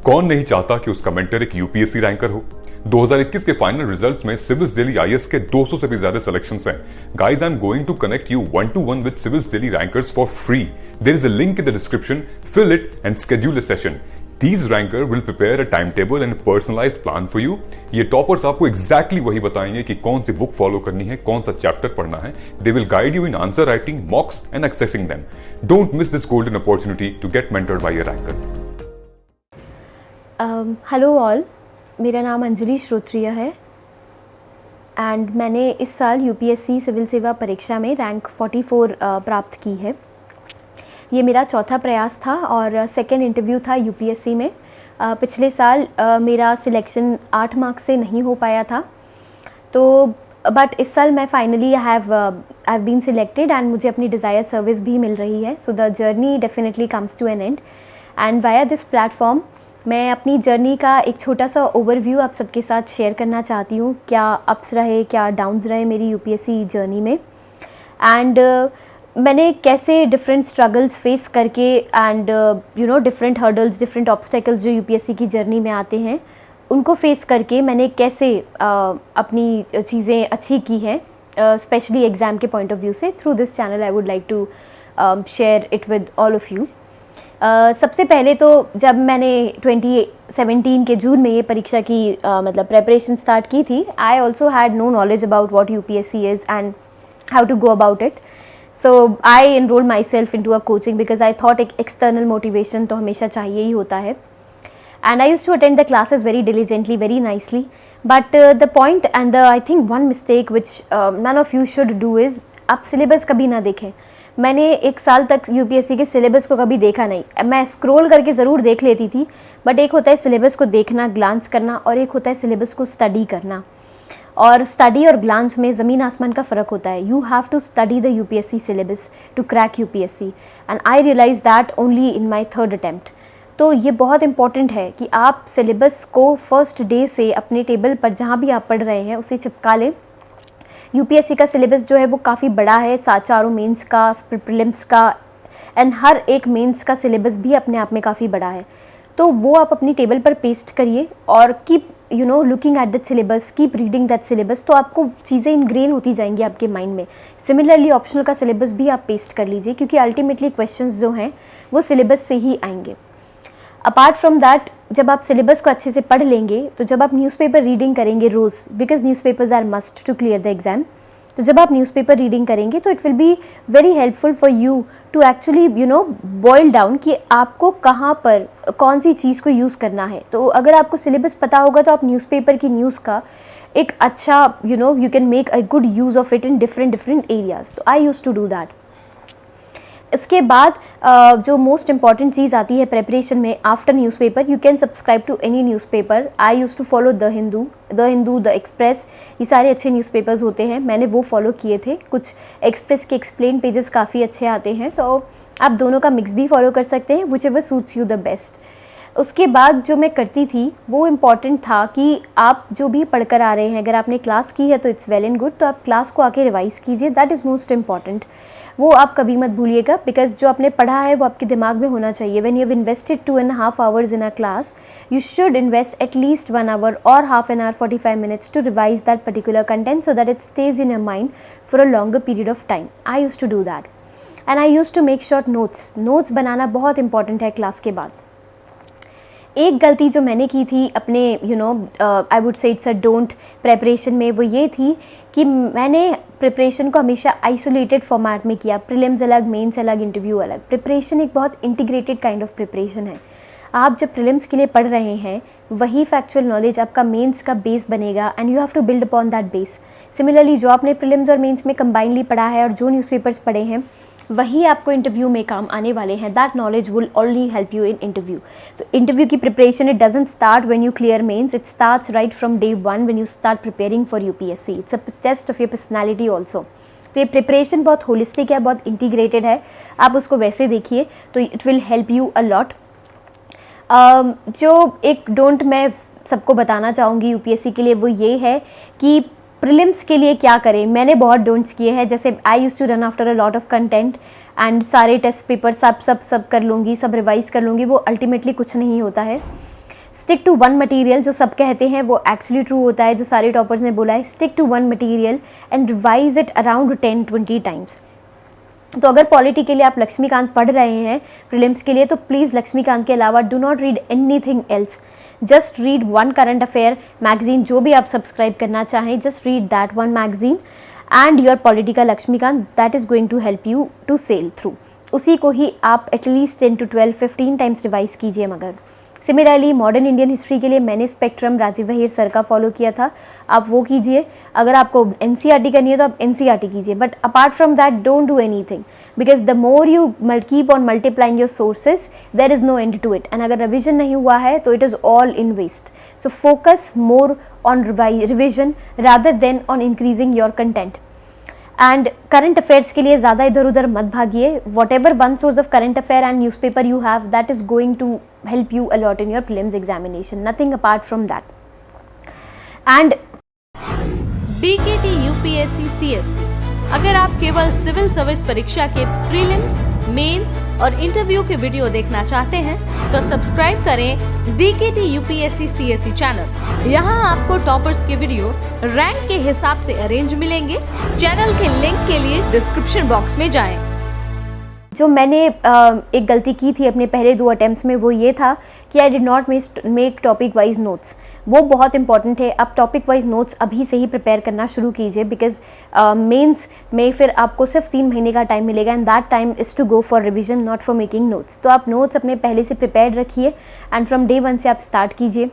कौन नहीं चाहता कि उसका मेंटर एक यूपीएससी रैंकर हो। 2021 के फाइनल रिजल्ट्स में सिविल्स दिल्ली आईएएस के 200 से भी ज्यादा सिलेक्शंस हैं। Guys, I am going to connect you 1-to-1 with civils Delhi rankers for free. There is a link in the description, fill it and schedule a session. These ranker will prepare a timetable and personalized plan for you. ये toppers आपको exactly वही बताएंगे कि कौन सी book follow करनी है, कौन सा चैप्टर पढ़ना है। They will guide you in answer writing, mocks and accessing them. Don't miss this golden opportunity to get mentored by a ranker. Hello all, मेरा नाम अंजलि श्रोत्रिय है एंड मैंने इस साल यूपीएससी सिविल सेवा परीक्षा में रैंक 44 प्राप्त की है। ये मेरा चौथा प्रयास था और सेकेंड इंटरव्यू था यूपीएससी में। पिछले साल मेरा सिलेक्शन 8 मार्क्स से नहीं हो पाया था, तो बट इस साल मैं finally I have been selected and मुझे अपनी डिज़ायर्ड सर्विस भी मिल रही है। So the journey definitely comes to an end and via this platform मैं अपनी जर्नी का एक छोटा सा ओवरव्यू आप सबके साथ शेयर करना चाहती हूँ। क्या अप्स रहे, क्या डाउन्स रहे मेरी यूपीएससी जर्नी में, एंड मैंने कैसे डिफरेंट स्ट्रगल्स फेस करके and different hurdles, different obstacles जो यूपीएससी की जर्नी में आते हैं उनको फेस करके मैंने कैसे अपनी चीज़ें अच्छी की हैं, स्पेशली एग्ज़ाम के पॉइंट ऑफ व्यू से। Through this channel I would like to share it with all of you. सबसे पहले तो जब मैंने 2017 के जून में ये परीक्षा की मतलब प्रेपरेशन स्टार्ट की थी, I also had no knowledge about what UPSC is and how to go about it. So I enrol myself into a coaching because I thought एक एक्सटर्नल मोटिवेशन तो हमेशा चाहिए ही होता है। And I use to attend the classes very diligently, very nicely, but the point and the I think one mistake which none of you should do is आप syllabus कभी ना देखें। मैंने 1 साल तक यूपीएससी के सिलेबस को कभी देखा नहीं। मैं स्क्रॉल करके ज़रूर देख लेती थी, बट एक होता है सिलेबस को देखना, ग्लांस करना, और एक होता है सिलेबस को स्टडी करना। और स्टडी और ग्लांस में ज़मीन आसमान का फ़र्क होता है। You have to study the UPSC syllabus to crack UPSC and I realise that only in my 3rd attempt. तो ये बहुत इंपॉर्टेंट है कि आप सिलेबस को फर्स्ट डे से अपने टेबल पर जहाँ भी आप पढ़ रहे हैं उसे चिपका लें। यूपीएससी का सिलेबस जो है वो काफ़ी बड़ा है, चारों मेंस का, प्रीलिम्स का, एंड हर एक मेंस का सिलेबस भी अपने आप में काफ़ी बड़ा है। तो वो आप अपनी टेबल पर पेस्ट करिए और keep looking at that syllabus, keep reading that syllabus, तो आपको चीज़ें इनग्रेन होती जाएंगी आपके माइंड में। सिमिलरली ऑप्शनल का सिलेबस भी आप पेस्ट कर लीजिए, क्योंकि अल्टीमेटली क्वेश्चंस जो हैं वो सिलेबस से ही आएंगे। अपार्ट फ्रॉम दैट, जब आप सिलेबस को अच्छे से पढ़ लेंगे तो जब आप न्यूज़पेपर रीडिंग करेंगे रोज़, because newspapers are must to clear the exam, तो जब आप न्यूज़पेपर रीडिंग करेंगे तो it will be very helpful for you to actually boil down कि आपको कहाँ पर कौन सी चीज़ को यूज़ करना है। तो अगर आपको सिलेबस पता होगा तो आप न्यूज़पेपर की न्यूज़ का एक अच्छा you can make a good use of it in different areas. तो आई यूज़ टू डू दैट। इसके बाद जो मोस्ट इंपॉर्टेंट चीज़ आती है प्रेपरेशन में, after newspaper you can subscribe to any newspaper. I use to follow the Hindu, the Express, ये सारे अच्छे न्यूज़पेपर्स होते हैं, मैंने वो फॉलो किए थे। कुछ एक्सप्रेस के एक्सप्लेन पेजेस काफ़ी अच्छे आते हैं, तो आप दोनों का मिक्स भी फॉलो कर सकते हैं, which ever suits you the best. उसके बाद जो मैं करती थी वो इम्पॉर्टेंट था कि आप जो भी पढ़कर आ रहे हैं, अगर आपने क्लास की है तो इट्स वेल एंड गुड, तो आप क्लास को आके रिवाइज़ कीजिए, दैट इज़ मोस्ट इम्पॉर्टेंट। वो आप कभी मत भूलिएगा, बिकॉज जो आपने पढ़ा है वो आपके दिमाग में होना चाहिए। When you have invested 2.5 hours in a class, you should invest at least 1 hour और half an hour 45 minutes to revise that particular content so that it stays in your mind for a longer period of time. I use to do that and I use to make short notes बनाना बहुत important है class के बाद। एक गलती जो मैंने की थी अपने I would say it's a don't preparation में, वो ये थी कि मैंने प्रिपरेशन को हमेशा आइसोलेटेड फॉर्मेट में किया। प्रीलिम्स अलग, मेंस अलग, इंटरव्यू अलग। प्रिपरेशन एक बहुत इंटीग्रेटेड काइंड ऑफ प्रिपरेशन है। आप जब प्रीलिम्स के लिए पढ़ रहे हैं वही फैक्चुअल नॉलेज आपका मेंस का बेस बनेगा and you have to build upon that base. Similarly जो आपने प्रीलिम्स और मेंस में कंबाइनली पढ़ा है और जो न्यूज़पेपर्स पढ़े हैं वही आपको इंटरव्यू में काम आने वाले हैं। That knowledge will only help you in interview. तो इंटरव्यू की preparation it doesn't start when you clear mains, it starts right from day 1 when you start preparing for UPSC. It's a test of your personality also. तो ये preparation बहुत holistic है, बहुत integrated है, आप उसको वैसे देखिए तो it will help you a lot. जो एक डोंट मैं सबको बताना चाहूँगी यूपीएससी के लिए वो ये है कि प्रीलिम्स के लिए क्या करें। मैंने बहुत डोंट्स किए हैं, जैसे I use to run after a lot of content and सारे टेस्ट पेपर सब कर लूँगी, सब रिवाइज़ कर लूँगी, वो अल्टीमेटली कुछ नहीं होता है। स्टिक टू वन मटेरियल, जो सब कहते हैं वो एक्चुअली ट्रू होता है, जो सारे टॉपर्स ने बोला है, stick to one material and revise it around 10-20 times. तो अगर पॉलिटी के लिए आप लक्ष्मीकांत पढ़ रहे हैं प्रीलिम्स के लिए, तो प्लीज़ लक्ष्मीकांत के अलावा do not read anything else, just read one current affair magazine, जो भी आप सब्सक्राइब करना चाहें, just read that one magazine and your political Laxmikanth, that is going to help you to sail through. उसी को ही आप एटलीस्ट 10 to 12, 15 टाइम्स रिवाइज कीजिए। मगर सिमिलरली मॉडर्न इंडियन हिस्ट्री के लिए मैंने स्पेक्ट्रम राजीव वहीर सर का फॉलो किया था, आप वो कीजिए। अगर आपको एनसीईआरटी करनी है तो आप एनसीईआरटी कीजिए, but apart from that don't do anything, because the more you keep on multiplying your sources there is no end to it, and अगर रिविजन नहीं हुआ है तो it is all in waste. So focus more on revision rather than on increasing your content. And current affairs के लिए ज़्यादा इधर उधर मत भागिए। Whatever one source of current affair and newspaper you have, that is going to help you a lot in your prelims examination, nothing apart from that. And DKT UPSC CSC, अगर आप केवल civil service परीक्षा के prelims, mains और interview के video देखना चाहते हैं तो सब्सक्राइब करें DKT UPSC CSC चैनल। यहाँ आपको टॉपर्स के वीडियो रैंक के हिसाब से अरेंज मिलेंगे। चैनल के लिंक के लिए डिस्क्रिप्शन बॉक्स में जाएं। जो मैंने एक गलती की थी अपने पहले 2 अटैम्प्ट्स में, वो ये था कि I did not make topic wise notes. वो बहुत इंपॉर्टेंट है, आप टॉपिक वाइज नोट्स अभी से ही प्रिपेयर करना शुरू कीजिए, बिकॉज मेंस में फिर आपको सिर्फ 3 महीने का टाइम मिलेगा, and that time is to go for revision, not for making notes. तो आप नोट्स अपने पहले से प्रिपेयर रखिए एंड फ्रॉम डे 1 से आप स्टार्ट कीजिए।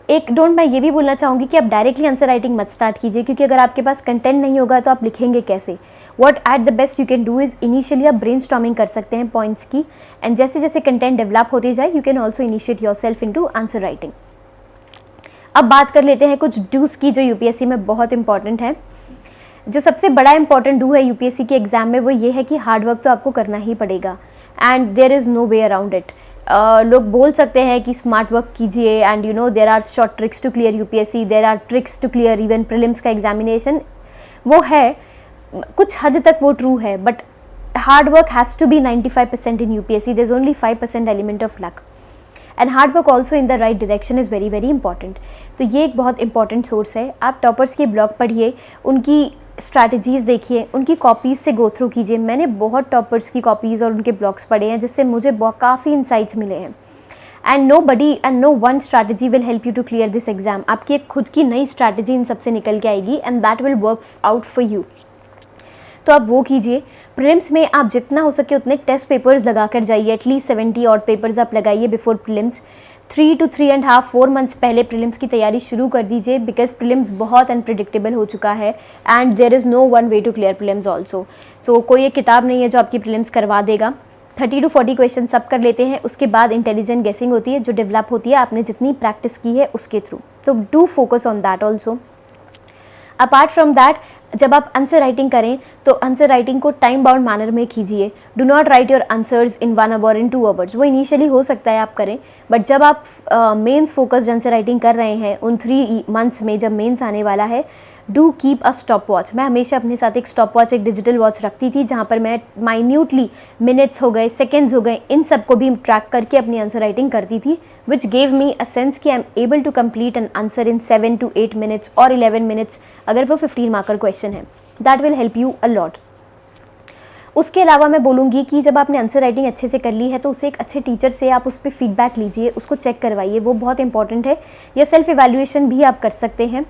एक डोंट मैं ये भी बोलना चाहूँगी कि आप डायरेक्टली आंसर राइटिंग मत स्टार्ट कीजिए, क्योंकि अगर आपके पास कंटेंट नहीं होगा तो आप लिखेंगे कैसे। What at the best you can do is initially आप ब्रेनस्टॉर्मिंग कर सकते हैं पॉइंट्स की, एंड जैसे जैसे कंटेंट डेवलप होते जाए you can also initiate yourself into answer writing. अब बात कर लेते हैं कुछ डूज की, जो यूपीएससी में बहुत इंपॉर्टेंट है। जो सबसे बड़ा इंपॉर्टेंट डू है यूपीएससी के एग्जाम में, वो ये है कि हार्ड वर्क तो आपको करना ही पड़ेगा, and there is no way around it. लोग बोल सकते हैं कि स्मार्ट वर्क कीजिए, and you know there are short tricks to clear UPSC, there are tricks to clear even prelims का एग्जामिनेशन। वो है, कुछ हद तक वो ट्रू है, but hard work has to be 95% in UPSC, there is only 5% element of luck, and hard work also in the right direction is very very important. तो ये एक बहुत इंपॉर्टेंट सोर्स है। आप टॉपर्स के ब्लॉग पढ़िए, उनकी स्ट्रैटेजीज़ देखिए, उनकी कॉपीज़ से गो थ्रू कीजिए। मैंने बहुत टॉपर्स की कॉपीज़ और उनके ब्लॉग्स पढ़े हैं, जिससे मुझे काफ़ी इंसाइट्स मिले हैं। And nobody and no one strategy will help you to clear this exam. आपकी एक खुद की नई स्ट्रैटेजी इन सबसे निकल के आएगी, and that will work out for you. तो आप वो कीजिए। प्रीलिम्स में आप जितना हो सके उतने टेस्ट पेपर्स लगा कर जाइए, एटलीस्ट 70 और पेपर्स आप लगाइए बिफोर प्रीलिम्स। 3 to 3.5 4 मंथ्स पहले प्रीलिम्स की तैयारी शुरू कर दीजिए, बिकॉज प्रीलिम्स बहुत अनप्रिडिक्टेबल हो चुका है, and there is no one way to clear prelims also. So कोई एक किताब नहीं है जो आपकी प्रीलिम्स करवा देगा। 30 to 40 क्वेश्चन सब कर लेते हैं, उसके बाद इंटेलिजेंट गेसिंग होती है जो डेवलप होती है आपने जितनी प्रैक्टिस की है उसके थ्रू। तो do focus on that also. Apart from that, जब आप आंसर राइटिंग करें तो आंसर राइटिंग को टाइम बाउंड मैनर में कीजिए। Do not right your answers in 1 hour in 2 hours। वो इनिशियली हो सकता है आप करें, बट जब आप मेंस फोकस्ड आंसर राइटिंग कर रहे हैं उन 3 months में, जब मेंस आने वाला है, do keep a stop watch. मैं हमेशा अपने साथ एक स्टॉप वॉच, एक डिजिटल वॉच रखती थी, जहाँ पर मैं माइन्यूटली मिनट्स हो गए, सेकेंड्स हो गए, इन सब को भी ट्रैक करके अपनी आंसर राइटिंग करती थी, which gave me a sense कि I am able to complete an answer in 7 to 8 minutes और 11 minutes, अगर वो 15 मार्कर क्वेश्चन है। That will help you a lot. उसके अलावा मैं बोलूँगी कि जब आपने आंसर राइटिंग अच्छे से कर ली है तो उसे एक अच्छे टीचर से आप उस पर फीडबैक लीजिए, उसको चेक करवाइए, वो बहुत इंपॉर्टेंट है। या सेल्फ इवैल्यूएशन भी आप कर सकते हैं।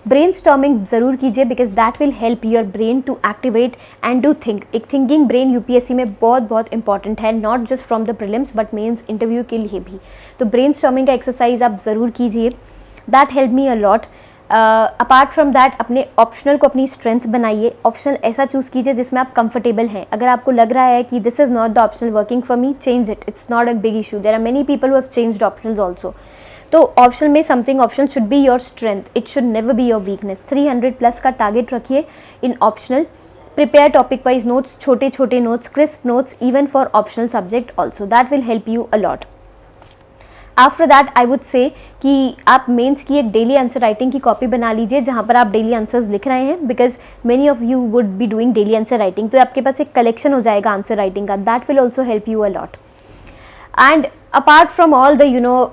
ब्रेनस्टॉर्मिंग ज़रूर कीजिए, because that will help your brain to activate and to think. एक थिंकिंग ब्रेन यूपीएससी में बहुत बहुत इंपॉर्टेंट है, not just from the prelims but mains interview के लिए भी। तो ब्रेनस्टॉर्मिंग का एक्सरसाइज आप ज़रूर कीजिए, that help me a lot. Apart from that, अपने ऑप्शनल को अपनी स्ट्रेंथ बनाइए। ऑप्शनल ऐसा चूज़ कीजिए जिसमें आप कंफर्टेबल हैं। अगर आपको लग रहा है कि this is not the optional working for me, change it, it's not a big issue. There are many people who have changed optionals also. तो ऑप्शनल में something optional should be your strength, it should never be your weakness. 300+ का target रखिए in optional. Prepare topic wise notes, छोटे छोटे notes, crisp notes, even for optional subject also, that will help you a lot. After that I would say कि आप mains की एक daily answer writing की copy बना लीजिए, जहाँ पर आप डेली आंसर्स लिख रहे हैं, because many of you would be doing daily answer writing. तो आपके पास एक कलेक्शन हो जाएगा आंसर राइटिंग का, that will also help you a lot. And apart from all the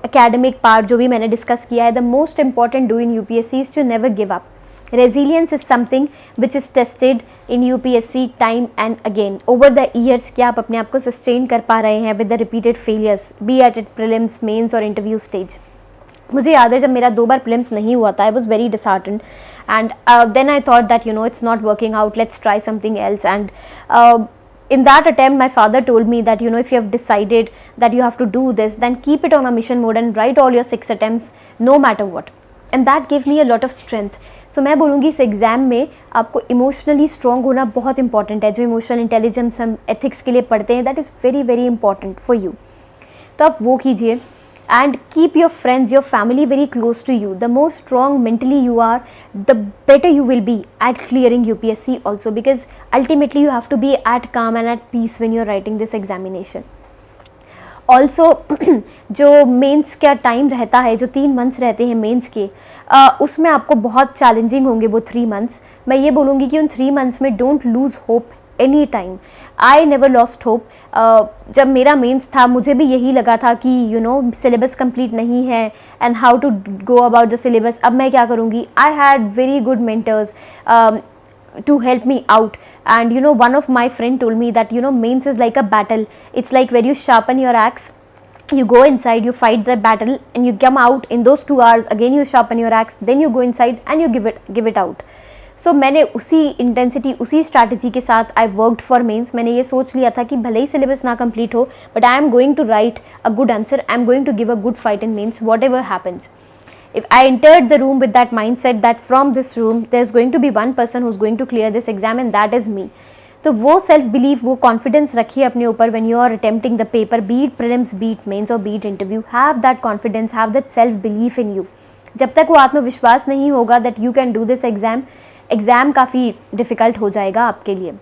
academic part जो भी मैंने डिस्कस किया है, the most important do in UPSC is to never give up. Resilience is something which is tested in UPSC time and again over the years. क्या आप अपने आप को sustain कर पा रहे हैं with the repeated failures, be at it prelims, mains और interview stage. मुझे याद है जब मेरा 2 बार प्रीलिम्स नहीं हुआ था, I was very disheartened and then I thought that it's not working out, let's try something else. And in that attempt my father told me that if you have decided that you have to do this, then keep it on a mission mode and write all your 6 attempts no matter what. And that gave me a lot of strength. So मैं बोलूँगी इस exam में आपको emotionally strong होना बहुत important है. जो emotional intelligence हम एथिक्स के लिए पढ़ते हैं, that is very very important for you. तो आप वो कीजिए. And keep your friends, your family very close to you. The more strong mentally you are, the better you will be at clearing UPSC also, because ultimately you have to be at calm and at peace when you're writing this examination. Also जो mains का time रहता है, जो 3 months रहते हैं mains के, उसमें आपको बहुत चैलेंजिंग होंगे वो 3 मंथ्स. मैं ये बोलूँगी कि उन 3 मंथ्स में don't lose hope any time. I never lost hope. जब मेरा मेंस था मुझे भी यही लगा था कि सिलेबस कंप्लीट नहीं है and how to go about the syllabus. अब मैं क्या करूँगी? I had very good mentors to help me out, and one of my friend told me that mains is like a battle. It's like where you sharpen your axe, you go inside, you fight the battle, and you come out in those 2 hours, again you sharpen your axe, then you go inside and you give it out. So मैंने उसी intensity, उसी strategy के साथ I worked for mains. मैंने ये सोच लिया था कि भले ही सिलेबस ना कंप्लीट हो, but I am going to write a good answer, I am going to give a good fight in mains, whatever happens. If I entered the room with that mindset that from this room there's going to be one person who's going to clear this exam and that is me. तो वो self believe, वो confidence रखिए अपने ऊपर when you are attempting the paper, be it prelims, be it mains or be it interview. Have that confidence, have that self belief in you. जब तक वो आत्मविश्वास नहीं होगा that you can do this exam काफ़ी difficult हो जाएगा आपके लिए.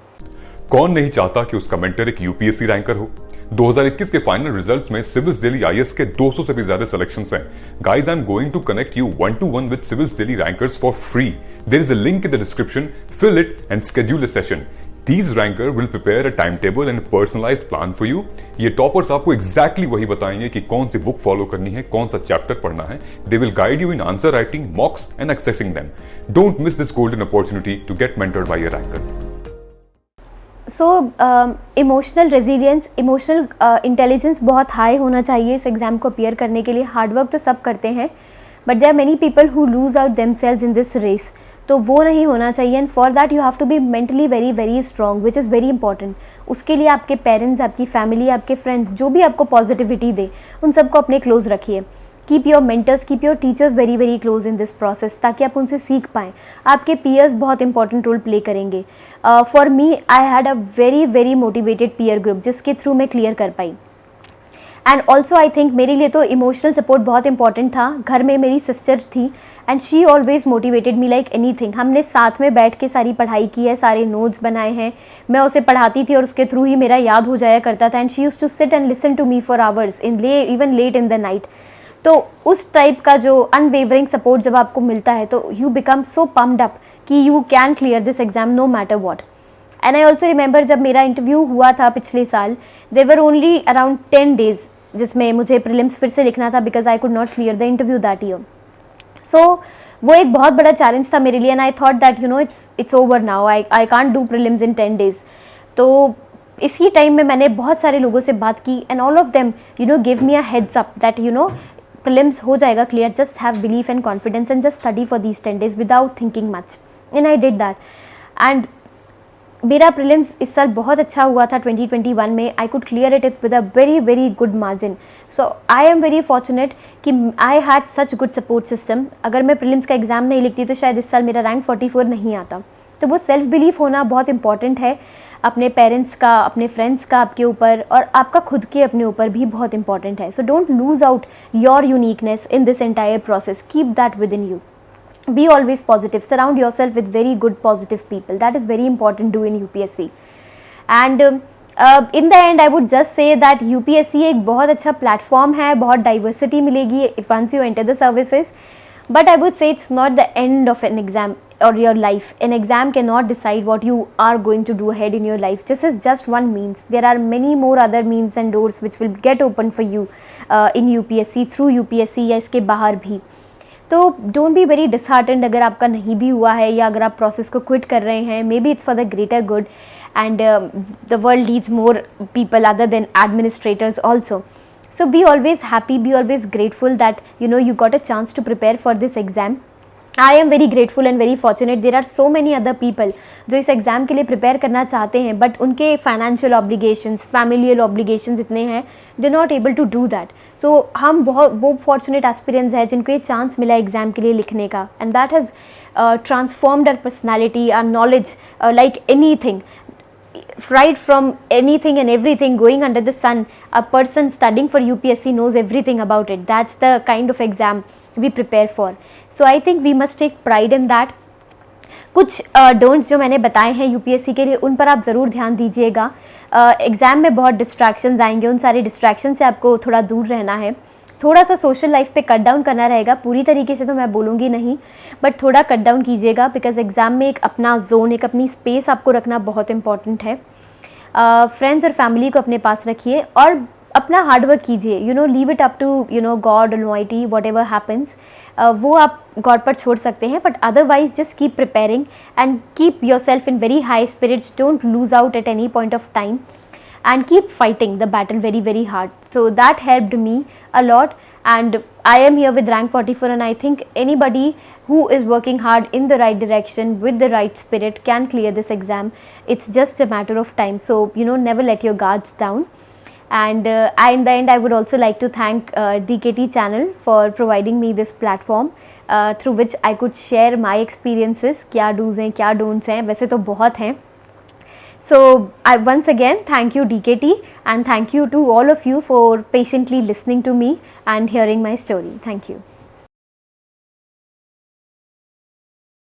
कौन नहीं चाहता कि उसका मेंटर एक यूपीएससी रैंकर हो? 2021 के फाइनल रिजल्ट्स में सिविल्स दिल्ली आईएएस के 200 से भी ज्यादा सिलेक्शंस हैं. Guys, I am going to connect you 1-to-1 with civils Delhi rankers for free. There is a link in the description. Fill it and schedule a session. These ranker will prepare a timetable and a personalized plan for you. ये toppers आपको exactly वही बताएंगे कि कौन सी book follow करनी है, कौन सा चैप्टर पढ़ना है. They will guide you in answer writing, mocks and accessing them. Don't miss this golden opportunity to get mentored by a ranker. So emotional resilience, emotional intelligence बहुत हाई होना चाहिए इस एग्ज़ाम को अपीयर करने के लिए. हार्डवर्क तो सब करते हैं, but there are many people who lose out themselves in this race. तो वो नहीं होना चाहिए. And for that you have to be mentally very very strong, which is very important. उसके लिए आपके पेरेंट्स, आपकी फैमिली, आपके फ्रेंड्स, जो भी आपको पॉजिटिविटी दे, उन सबको अपने क्लोज रखिए. Keep your mentors, keep your teachers very very close in this process, ताकि आप उनसे सीख पाएँ. आपके पीयर्स बहुत इंपॉर्टेंट रोल प्ले करेंगे. For me I had a very very motivated peer group जिसके थ्रू मैं क्लियर कर पाई. एंड ऑल्सो आई थिंक मेरे लिए तो इमोशनल सपोर्ट बहुत इंपॉर्टेंट था. घर में मेरी सिस्टर थी and she always motivated me like anything. हमने साथ में बैठ के सारी पढ़ाई की है, सारे नोट्स बनाए हैं. मैं उसे पढ़ाती थी और उसके थ्रू ही मेरा याद हो जाया करता था. And she used to sit and listen to me for hours even late in the night. तो उस टाइप का जो अनवेवरिंग सपोर्ट जब आपको मिलता है तो you become so pumped up कि you can clear this exam no matter what. And I also remember जब मेरा इंटरव्यू हुआ था पिछले साल, there were only around 10 days जिसमें मुझे प्रीलिम्स फिर से लिखना था because I could not clear the interview that year. So वो एक बहुत बड़ा चैलेंज था मेरे लिए. And I thought that it's over now, I can't do prelims in 10 days. तो इसी टाइम में मैंने बहुत सारे लोगों से बात की and all of them give me a heads up that prelims हो जाएगा clear, just have belief and confidence and just study for these 10 days without thinking much. And I did that and मेरा prelims इस साल बहुत अच्छा हुआ था 2021 में. I could clear it with a very very good margin. So I am very fortunate कि I had such good support system. अगर मैं प्रीलिम्स का एग्ज़ाम नहीं लिखती तो शायद इस साल मेरा रैंक 44 नहीं आता. तो वो सेल्फ बिलीफ होना बहुत इंपॉर्टेंट है. अपने पेरेंट्स का, अपने फ्रेंड्स का आपके ऊपर, और आपका खुद के अपने ऊपर भी बहुत इंपॉर्टेंट है. So don't lose out your uniqueness in this entire process. Keep that with in you. Be always positive. Surround yourself with very good positive people. That is very important to do in UPSC. And in the end I would just say that UPSC एक बहुत अच्छा platform है, बहुत diversity मिलेगी once you enter the services. But I would say it's not the end of an exam. or your life. An exam cannot decide what you are going to do ahead in your life. This is just one means. There are many more other means and doors which will get open for you in UPSC, through UPSC या इसके बाहर भी. तो don't be very disheartened अगर आपका नहीं भी हुआ है या अगर आप प्रोसेस को क्विट कर रहे हैं. May be it's for the greater good and the world needs more people other than administrators also. So be always happy, be always grateful that you got a chance to prepare for this exam. I am very grateful and very fortunate. There are so many other people जो इस exam के लिए prepare करना चाहते हैं but उनके financial obligations, familial obligations इतने हैं, they not able to do that. So हम वो फॉर्चुनेट एस्पिरेंट्स हैं जिनको ये चांस मिला एग्ज़ाम के लिए लिखने का, and that has transformed our personality, our knowledge, like anything. Right from anything and everything going under the sun, a person studying for UPSC knows everything about it. That's the kind of exam we prepare for. So I think we must take pride in that. कुछ don'ts जो मैंने बताए हैं UPSC के लिए, उन पर आप ज़रूर ध्यान दीजिएगा. एग्ज़ाम में बहुत डिस्ट्रैक्शंस आएंगे, उन सारे डिस्ट्रैक्शन से आपको थोड़ा दूर रहना है. थोड़ा सा सोशल लाइफ पे कट डाउन करना रहेगा. पूरी तरीके से तो मैं बोलूँगी नहीं, बट थोड़ा कट डाउन कीजिएगा, बिकॉज एग्ज़ाम में एक अपना जोन, एक अपनी स्पेस आपको रखना बहुत इंपॉर्टेंट है. फ्रेंड्स और फैमिली को अपने पास रखिए और अपना हार्डवर्क कीजिए. Leave it up to God almighty, whatever happens. वो आप गॉड पर छोड़ सकते हैं, but otherwise just keep preparing and keep yourself in very high spirits. Don't lose out at any point of time and keep fighting the battle very, very hard. So that helped me a lot, and I am here with rank 44, and I think anybody who is working hard in the right direction with the right spirit can clear this exam. It's just a matter of time. So never let your guards down. And in the end, I would also like to thank DKT channel for providing me this platform through which I could share my experiences. क्या do's हैं, क्या don'ts हैं, वैसे तो बहुत हैं. So I once again thank you DKT, and thank you to all of you for patiently listening to me and hearing my story. Thank you.